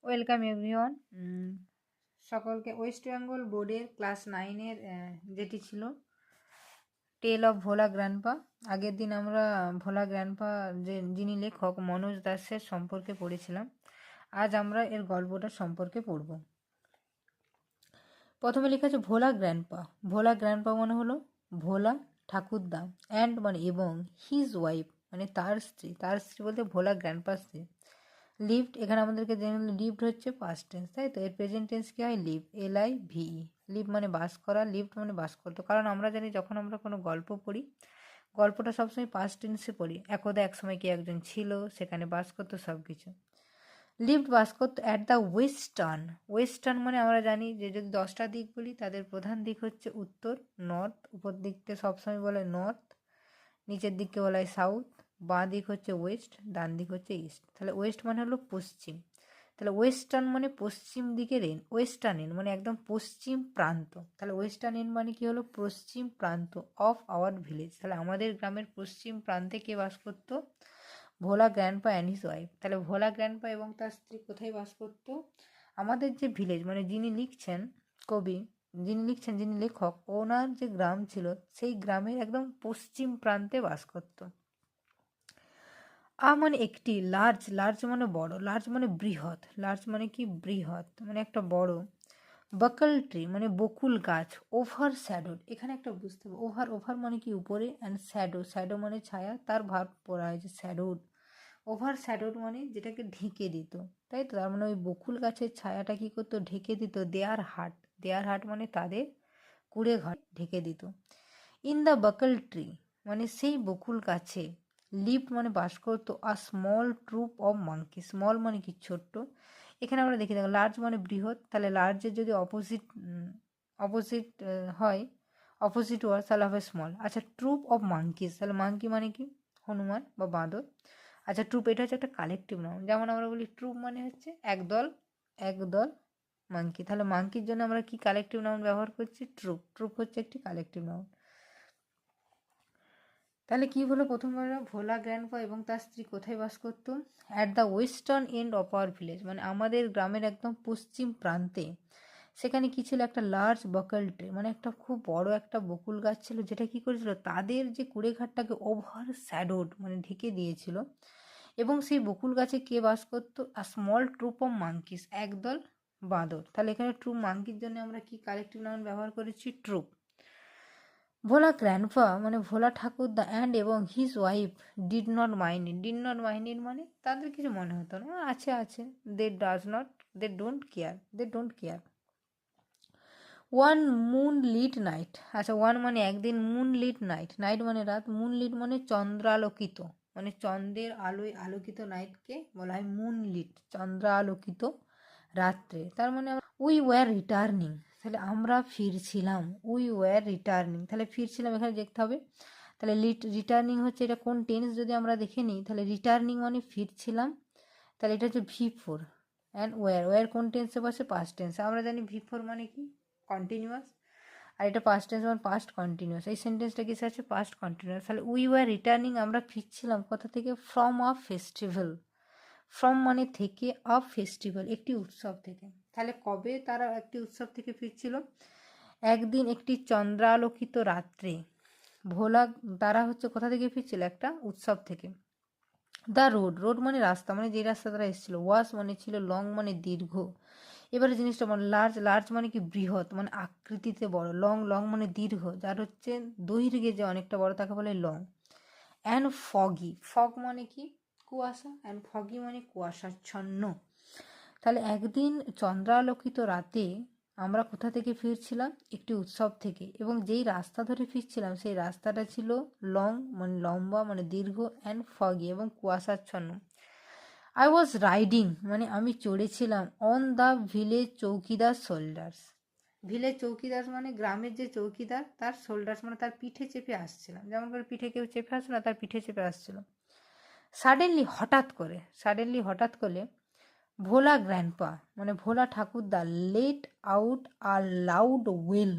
Welcome everyone. সকলকে West Bengal বোর্ডের class 9-এর যেটি ছিল টেল অফ ভোলা গ্র্যান্ডপা। আগের দিন আমরা ভোলা গ্র্যান্ডপা যিনি লেখক মনোজ দাসের সম্পর্কে পড়েছিলাম। আজ আমরা এর গল্পটা সম্পর্কে পড়ব। প্রথমে লেখা আছে ভোলা গ্র্যান্ডপা। ভোলা গ্র্যান্ডপা মানে হলো ভোলা ঠাকুরদা, অ্যান্ড মানে এবং, হিজ ওয়াইফ মানে তার স্ত্রী। তার স্ত্রী বলতে ভোলা গ্র্যান্ডপার স্ত্রী। লিভড, এখানে আমাদেরকে জেনে লিভড হচ্ছে পাস্ট টেন্স, তাই তো। এর প্রেজেন্ট টেন্স কী হয়? Leave, LIVE। লিভ মানে বাস করা, লিভড মানে বাস করতো। কারণ আমরা জানি যখন আমরা কোনো গল্প পড়ি, গল্পটা সবসময় পাস্ট টেন্সে পড়ি। একদা এক সময় কি একজন ছিল, সেখানে বাস করতো, সব কিছু। লিভড বাস করতো অ্যাট দ্য ওয়েস্টার্ন। ওয়েস্টার্ন মানে আমরা জানি যে যদি 10টা দিক বলি, তাদের প্রধান দিক হচ্ছে উত্তর, নর্থ। উপর দিককে সবসময় বলে নর্থ, নিচের দিককে বলা হয় সাউথ, বাঁ দিক হচ্ছে ওয়েস্ট, ডান দিক হচ্ছে ইস্ট। তাহলে ওয়েস্ট মানে হলো পশ্চিম। তাহলে ওয়েস্টার্ন মানে পশ্চিম দিকের এন্ড, ওয়েস্টার্ন এন্ড মানে একদম পশ্চিম প্রান্ত। তাহলে ওয়েস্টার্ন এন্ড মানে কি হলো? পশ্চিম প্রান্ত অফ আওয়ার ভিলেজ। তাহলে আমাদের গ্রামের পশ্চিম প্রান্তে কে বাস করতো? ভোলা গ্র্যান্ডপা অ্যান্ড হিজ ওয়াইফ। তাহলে ভোলা গ্র্যান্ডপা এবং তার স্ত্রী কোথায় বাস করতো? আমাদের যে ভিলেজ, মানে যিনি লিখছেন কবি, যিনি লেখক, ওনার যে গ্রাম ছিল সেই গ্রামের একদম পশ্চিম প্রান্তে বাস করত। মানে একটি, লার্জ, লার্জ মানে বড়, লার্জ মানে বৃহৎ, লার্জ মানে কি? বৃহৎ মানে একটা বড়। বাকল ট্রি মানে বকুল গাছ। ওভার শ্যাডোড, এখানে একটা বুঝতে হবে, ওভার, ওভার মানে কি? উপরে, অ্যান্ড শ্যাডো, শ্যাডো মানে ছায়া, তার ভাব পড়া হয়েছে শ্যাডোড। ওভার শ্যাডোড মানে যেটাকে ঢেকে দিত, তাই তো। তার মানে ওই বকুল গাছের ছায়াটা কি করতো? ঢেকে দিত। দেয়ার হাট, দেয়ার হাট মানে তাদের কুড়ে ঘর ঢেকে দিত। ইন দ্য বাকল ট্রি মানে সেই বকুল গাছে, লিভ মানে বাস করতো a small troop of monkey. Small মানে কি? ছোট্ট। এখানে আমরা দেখি দেখো, লার্জ মানে বৃহৎ, তাহলে লার্জের যদি অপোজিট হয়, অপোজিট ওয়ার্ড, তাহলে হবে স্মল। আচ্ছা, ট্রুপ অফ মাঙ্কিস, তাহলে মাঙ্কি মানে কি? হনুমান বা বাঁদর। আচ্ছা, ট্রুপ এটা হচ্ছে একটা কালেকটিভ নাউন। যেমন আমরা বলি ট্রুপ মানে হচ্ছে একদল, একদল মাঙ্কি। তাহলে মাঙ্কির জন্য আমরা কি কালেকটিভ নাউন ব্যবহার করছি? ট্রুপ। ট্রুপ হচ্ছে একটি কালেকটিভ নাউন। তাহলে কি হলো? প্রথমবার ভোলা গ্র্যান্ডপা এবং তার স্ত্রী কোথায় বাস করতো? At the western end of our village, মানে আমাদের গ্রামের একদম পশ্চিম প্রান্তে। সেখানে কি ছিল? একটা লার্জ বকল ট্রি, মানে একটা খুব বড় একটা বকুল গাছ ছিল, যেটা কি করেছিল? তাদের যে কুড়েঘাটটাকে ওভার শ্যাডোড মানে ঢেকে দিয়েছিল। এবং সেই বকুল গাছে কে বাস করতো? A small troop of monkeys, একদল বাঁদর। তাহলে এখানে ট্রুপ, মাঙ্কির জন্য আমরা কি কালেকটিভ নাউন ব্যবহার করেছি? ট্রুপ। ভোলা গ্র্যান্ডপা মানে ভোলা ঠাকুরদা অ্যান্ড এবং his wife did not mind it. Did not mind it মানে তাদের কিছু মনে হতো না, আছে আছে। They does not, they don't care, they don't care. One moonlit night, আচ্ছা, ওয়ান মানে একদিন, মুন লিট নাইট, নাইট মানে রাত, মুন লিট মানে চন্দ্রালোকিত, মানে চন্দ্রের আলোয় আলোকিত নাইটকে বলা হয় মুন লিট, চন্দ্রালোকিত রাত্রে। তার মানে উই ওয়ার রিটার্নিং, তাহলে আমরা ফিরছিলাম। উই ওয়ার রিটার্নিং, তাহলে ফিরছিলাম এখানে দেখতে হবে। তাহলে রিটার্নিং হচ্ছে এটা কোন টেন্স যদি আমরা দেখে নিই, তাহলে রিটার্নিং মানে ফিরছিলাম, তাহলে এটা হচ্ছে V4। অ্যান্ড ওয়ার, ওয়ার কোন টেন্সে বসে? পাস্ট টেন্সে। আমরা জানি V4 মানে কি? কন্টিনিউয়াস। আর এটা পাস্ট টেন্স মানে পাস্ট কন্টিনিউয়াস। এই সেন্টেন্সটা কিসে আছে? Past continuous. তাহলে উই ওয়ার রিটার্নিং, আমরা ফিরছিলাম কোথা থেকে? From a festival. ফ্রম মানে থেকে, আ ফেস্টিভ্যাল একটি উৎসব থেকে। তাহলে কবে তারা একটি উৎসব থেকে ফিরছিল? একদিন একটি চন্দ্রালোকিত রাত্রে ভোলা, তারা হচ্ছে কোথা থেকে ফিরছিল? একটা উৎসব থেকে। দ্য রোড, রোড মানে রাস্তা, মানে যে রাস্তা তারা এসেছিল। ওয়াস মানে ছিল, লং মানে দীর্ঘ। এবারে জিনিসটা মানে লার্জ, লার্জ মানে কি? বৃহৎ, মানে আকৃতিতে বড়। লং, লং মানে দীর্ঘ, যার হচ্ছে দৈর্ঘ্যে যে অনেকটা বড় তাকে বলে লং। অ্যান্ড ফগি, ফগ মানে কি? কুয়াশা, অ্যান্ড ফগি মানে কুয়াশাচ্ছন্ন। তাহলে একদিন চন্দ্রালোকিত রাতে আমরা কোথা থেকে ফিরছিলাম? একটি উৎসব থেকে। এবং যেই রাস্তা ধরে ফিরছিলাম সেই রাস্তাটা ছিল লং মানে লম্বা, মানে দীর্ঘ, অ্যান্ড ফগি এবং কুয়াশাচ্ছন্ন। আই ওয়াজ রাইডিং মানে আমি চড়েছিলাম, অন দ্য ভিলেজ চৌকিদার শোল্ডার্স। ভিলেজ চৌকিদার মানে গ্রামের যে চৌকিদার, তার শোল্ডার্স মানে তার পিঠে চেপে আসছিলাম। যেমন করে পিঠে কেউ চেপে আসলো না, তার পিঠে চেপে আসছিল। সাডেনলি হঠাৎ করে, সাডেনলি হঠাৎ করে ভোলা গ্র্যান্ডপা মানে ভোলা ঠাকুরদা লেট আউট আর লাউড ওয়েল।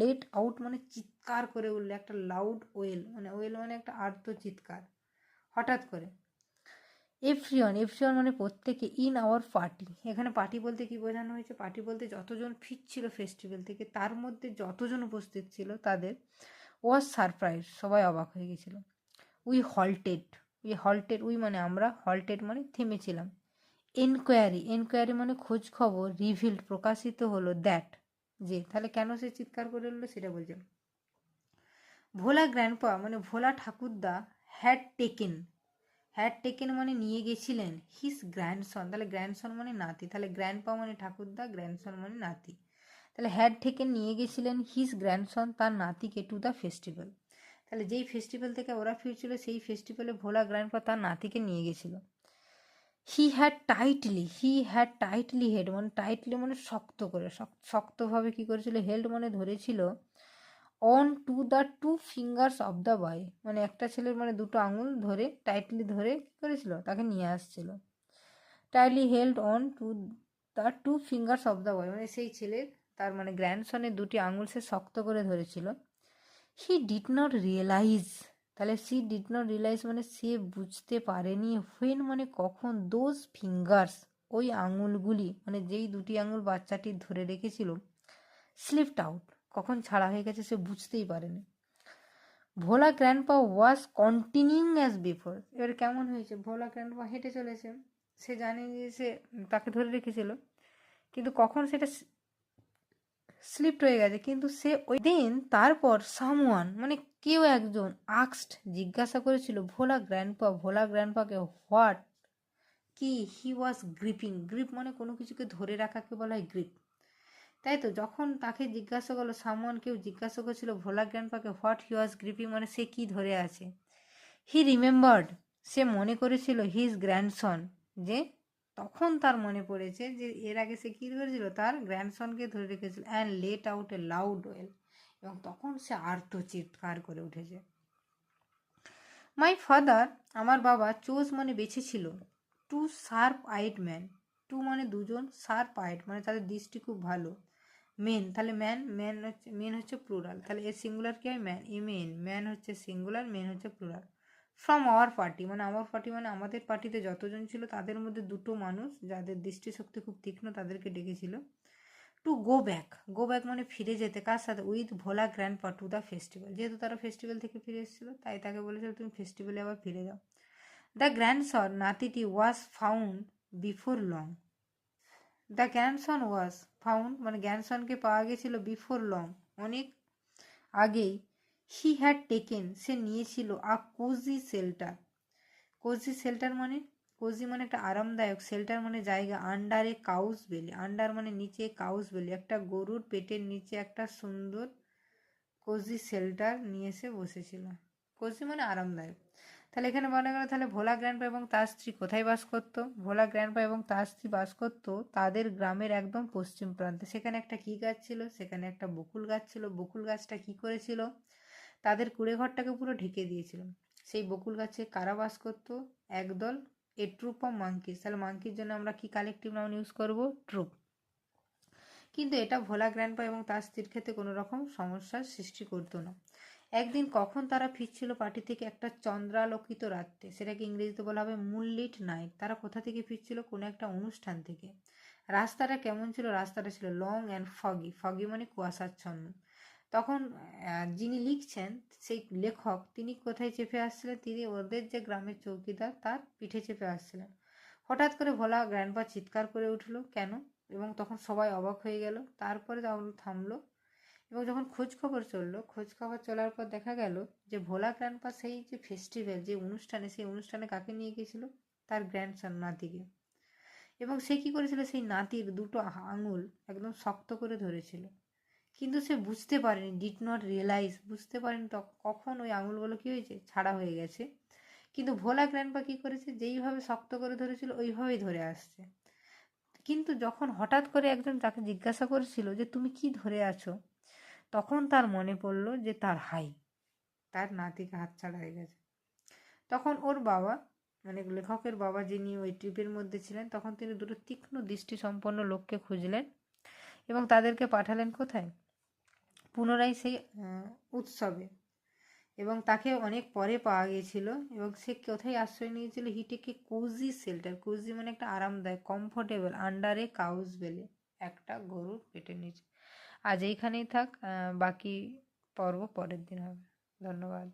লেট আউট মানে চিৎকার করে উঠলে, একটা লাউড ওয়েল মানে, ওয়েল মানে একটা আর্ত চিৎকার, হঠাৎ করে। এভরিওয়ান, এভরিওয়ান মানে প্রত্যেকে, ইন আওয়ার পার্টি। এখানে পার্টি বলতে কি বোঝানো হয়েছে? পার্টি বলতে যতজন ফিরছিল ফেস্টিভ্যাল থেকে তার মধ্যে যতজন উপস্থিত ছিল তাদের ওয়াজ সারপ্রাইজ, সবাই অবাক হয়ে গেছিল। উই হল্টেড, উই মানে আমরা, হল্টেড মানে থেমেছিলাম। এনকোয়ারি, এনকোয়ারি মানে খোঁজ খবর, রিভিল্ড প্রকাশিত হলো, দ্যাট যে, তাহলে কেন সে চিৎকার করে উঠলো সেটা বলছে। ভোলা গ্র্যান্ডপা মানে ভোলা ঠাকুরদা হ্যাড টেকেন মানে নিয়ে গেছিলেন, হিজ গ্র্যান্ডসন, তাহলে গ্র্যান্ডসন মানে নাতি, তাহলে গ্র্যান্ডপা মানে ঠাকুরদা, গ্র্যান্ডসন মানে নাতি, তাহলে হ্যাড টেকেন নিয়ে গেছিলেন হিজ গ্র্যান্ডসন তার নাতিকে টু দ্য ফেস্টিভ্যাল। তাহলে যেই ফেস্টিভ্যাল থেকে ওরা ফিরছিল সেই ফেস্টিভ্যালে ভোলা গ্র্যান্ডপা তার নাতিকে নিয়ে গেছিল। হি হ্যাড টাইটলি হেড মানে টাইটলি মানে শক্ত করে, শক্তভাবে কী করেছিল, হেল্ড মানে ধরেছিল, on to the two fingers of the boy মানে একটা ছেলের মানে দুটো আঙুল ধরে টাইটলি ধরে কী করেছিল, তাকে নিয়ে আসছিল। Tightly held on to the two fingers of the boy মানে সেই ছেলের, তার মানে গ্র্যান্ডসনের দুটি আঙুল সে শক্ত করে ধরেছিল। হি ডিড নট রিয়েলাইজ, তাহলে সি ডিড নট রিয়েলাইজ মানে সে বুঝতে পারেনি, হোয়েন মানে কখন, দোজ ফিঙ্গার্স ওই আঙুলগুলি মানে যেই দুটি আঙুল বাচ্চাটি ধরে রেখেছিল, স্লিপড আউট কখন ছাড়া হয়ে গেছে সে বুঝতেই পারেনি। Bhola grandpa was continuing as before, এবার কেমন হয়েছে, ভোলা গ্র্যান্ডপা হেঁটে চলেছে, সে জানে যে সে তাকে ধরে রেখেছিল, কিন্তু কখন সেটা স্লিপ্ট হয়ে গেছে, কিন্তু সে ওই দিন তারপর সামওয়ান মানে কেউ একজন আক্সড জিজ্ঞাসা করেছিল ভোলা গ্র্যান্ডপাকে হোয়াট কি হি ওয়াজ গ্রিপিং, গ্রিপ মানে কোনো কিছুকে ধরে রাখাকে বলা হয় গ্রিপ, তাই তো। যখন তাকে জিজ্ঞাসা করলো, সামওয়ান কেউ জিজ্ঞাসা করেছিল ভোলা গ্র্যান্ডপাকে হোয়াট হি ওয়াজ গ্রিপিং মানে সে কি ধরে আছে, হি রিমেম্বার্ড সে মনে করেছিল হিজ গ্র্যান্ডসন, যে তখন তার মনে পড়েছে যে এর আগে সে কী ধরেছিল, তার গ্র্যান্ডসনকে ধরে রেখেছিল, and let out A loud well এবং তখন সে আর্তচিৎকার করে উঠেছে। মাই ফাদার আমার বাবা, চোজ মানে বেঁচেছিল, two sharp eyed man, two মানে দুজন, শার্প আইড মানে তাদের দৃষ্টি খুব ভালো, মেন তাহলে মেন হচ্ছে প্লুরাল, তাহলে এর সিঙ্গুলার কী হয়, ম্যান, ম্যান হচ্ছে সিঙ্গুলার, মেন হচ্ছে প্লুরাল। ফ্রম আওয়ার পার্টি মানে আমাদের পার্টিতে যতজন ছিল তাদের মধ্যে দুটো মানুষ যাদের দৃষ্টিশক্তি খুব তীক্ষ্ণ তাদেরকে ডেকেছিল। টু গো ব্যাক মানে ফিরে যেতে, কার সাথে, with Bhola grandpa to the festival, যেহেতু তারা ফেস্টিভ্যাল থেকে ফিরে এসেছিলো তাই তাকে বলেছিল তুমি ফেস্টিভ্যালে আবার ফিরে যাও। দ্য গ্র্যান্ডসন নাতিটি was found before long, the grandson was found মানে গ্র্যান্ডসনকে পাওয়া গেছিল বিফোর লং অনেক আগেই, হি হ্যাড টেকেন সে নিয়েছিল, আ কোজি শেল্টার মানে কোজি মানে একটা আরামদায়ক, শেল্টার মানে জায়গা, আন্ডার এ কাউস বেলি, আন্ডার মানে নিচে, কাউস বেলি একটা গরুর পেটের নিচে একটা সুন্দর কোজি শেল্টার নিয়ে এসে বসেছিল, কোজি মানে আরামদায়ক। তাহলে এখানে মনে গেল তাহলে ভোলা গ্র্যান্ডপা এবং তার স্ত্রী কোথায় বাস করতো, ভোলা গ্র্যান্ডপা এবং তার স্ত্রী বাস করতো তাদের গ্রামের একদম পশ্চিম প্রান্তে। সেখানে একটা কী গাছ ছিল, সেখানে একটা বকুল গাছ ছিল, বকুল গাছটা কী করেছিল, তাদের কুঁড়ে ঘরটাকে পুরো ঢেকে দিয়েছিল। সেই বকুল গাছে কারা বাস করতো, একদল, এ ট্রুপ অফ মাঙ্কিস, তাহলে মাঙ্কির জন্য আমরা কি কালেকটিভ নাউন ইউজ করব, ট্রুপ। কিন্তু এটা ভোলা গ্র্যান্ডপা এবং তার স্ত্রীর ক্ষেত্রে কোনো রকম সমস্যার সৃষ্টি করতো না। একদিন কখন তারা ফিরছিল পার্টি থেকে, একটা চন্দ্রালোকিত রাত্রে, সেটাকে ইংরেজিতে বলা হবে মুনলিট নাইট। তারা কোথা থেকে ফিরছিল, কোনো একটা অনুষ্ঠান থেকে। রাস্তাটা কেমন ছিল, রাস্তাটা ছিল লং অ্যান্ড ফগি মানে কুয়াশাচ্ছন্ন। তখন যিনি লিখছেন সেই লেখক তিনি কোথায় চেপে আসছিলেন, তিনি ওদের যে গ্রামের চৌকিদার তার পিঠে চেপে আসছিলেন। হঠাৎ করে ভোলা গ্র্যান্ডপা চিৎকার করে উঠলো, কেন, এবং তখন সবাই অবাক হয়ে গেল। তারপরে থামলো এবং যখন খোঁজ খবর চলার পর দেখা গেল যে ভোলা গ্র্যান্ডপা সেই যে ফেস্টিভ্যাল যে অনুষ্ঠানে, সেই অনুষ্ঠানে কাকে নিয়ে গিয়েছিল, তার গ্র্যান্ডসন নাতিকে। এবং সে কী করেছিল, সেই নাতির দুটো আঙুল একদম শক্ত করে ধরেছিল, কিন্তু সে বুঝতে পারেনি, ডিড নট রিয়েলাইজ বুঝতে পারেনি কখন ওই আঙুলগুলো কী হয়েছে, ছাড়া হয়ে গেছে। কিন্তু ভোলা গ্র্যান্ডপা কী করেছে, যেইভাবে শক্ত করে ধরেছিল ওইভাবেই ধরে আসছে। কিন্তু যখন হঠাৎ করে একজন তাকে জিজ্ঞাসা করেছিল যে তুমি কি ধরে আছো, তখন তার মনে পড়লো যে তার নাতিকে হাতছাড়া হয়ে গেছে। তখন ওর বাবা মানে লেখকের বাবা যিনি ওই ট্রিপের মধ্যে ছিলেন, তখন তিনি দুটো তীক্ষ্ণ দৃষ্টিসম্পন্ন লোককে খুঁজলেন এবং তাদেরকে পাঠালেন কোথায়, পুনরায় সেই উৎসবে। এবং তাকে অনেক পরে পাওয়া গিয়েছিল এবং সে কোথায় আশ্রয় নিয়েছিল? He take a cosy shelter. Cosy মানে একটা আরামদায়ক, কমফোর্টেবল, আন্ডার এ কাউজ বেলে, একটা গরুর পেটের নিচে। আজ এইখানেই থাক, বাকি পর্ব পরের দিন হবে। ধন্যবাদ।